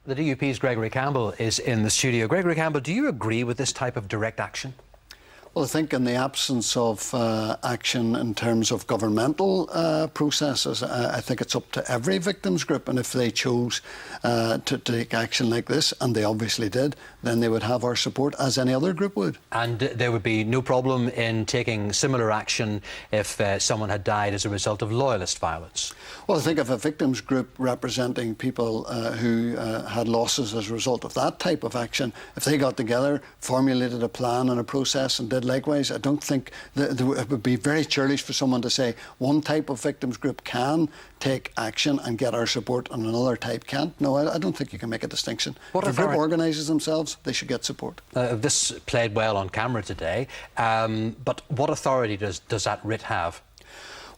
The DUP's Gregory Campbell is in the studio. Gregory Campbell, do you agree with this type of direct action? Well, I think in the absence of action in terms of governmental processes, I think it's up to every victims group, and if they chose to take action like this, and they obviously did, then they would have our support as any other group would. And there would be no problem in taking similar action if someone had died as a result of loyalist violence? Well, I think if a victims group representing people who had losses as a result of that type of action, if they got together, formulated a plan and a process and did likewise, I don't think that it would be very churlish for someone to say one type of victims group can take action and get our support and another type can't. No, I don't think you can make a distinction. If a group organises themselves, they should get support. This played well on camera today, but what authority does that writ have?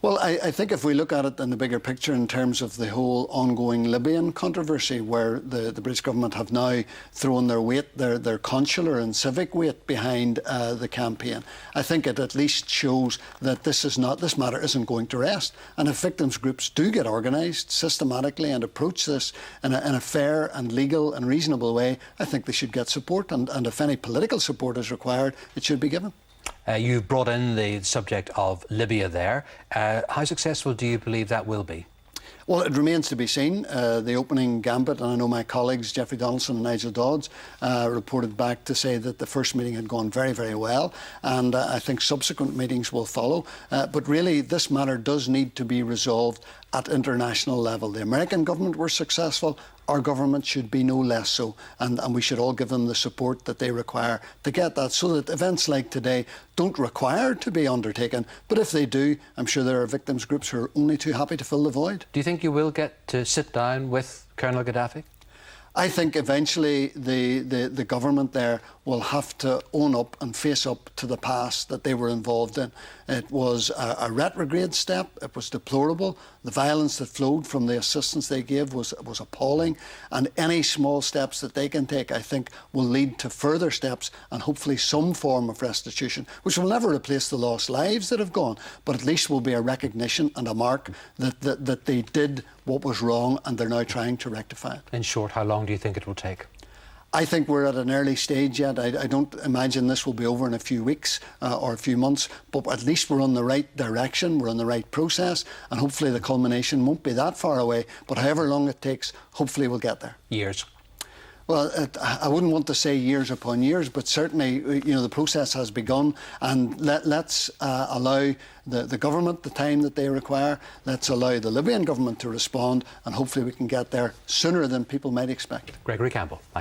Well, I think if we look at it in the bigger picture in terms of the whole ongoing Libyan controversy, where the British government have now thrown their weight, their consular and civic weight behind the campaign, I think it at least shows that this matter isn't going to rest. And if victims groups do get organised systematically and approach this in a fair and legal and reasonable way, I think they should get support. And if any political support is required, it should be given. You've brought in the subject of Libya there. How successful do you believe that will be? Well, it remains to be seen. The opening gambit, and I know my colleagues Jeffrey Donaldson and Nigel Dodds reported back to say that the first meeting had gone very, very well, and I think subsequent meetings will follow. But really, this matter does need to be resolved at international level. The American government were successful. Our government should be no less so, and we should all give them the support that they require to get that, so that events like today don't require to be undertaken. But if they do, I'm sure there are victims groups who are only too happy to fill the void. Do you think you will get to sit down with Colonel Gaddafi? I think eventually the government there will have to own up and face up to the past that they were involved in. It was a retrograde step. It was deplorable. The violence that flowed from the assistance they gave was appalling. And any small steps that they can take, I think, will lead to further steps and hopefully some form of restitution, which will never replace the lost lives that have gone, but at least will be a recognition and a mark that they did what was wrong and they're now trying to rectify it. In short, how long do you think it will take? I think we're at an early stage yet. I don't imagine this will be over in a few weeks or a few months, but at least we're on the right direction, we're on the right process, and hopefully the culmination won't be that far away, but however long it takes, hopefully we'll get there. Years? Well, I wouldn't want to say years upon years, but certainly, you know, the process has begun, and let's allow the government the time that they require. Let's allow the Libyan government to respond, and hopefully we can get there sooner than people might expect. Gregory Campbell, thank you.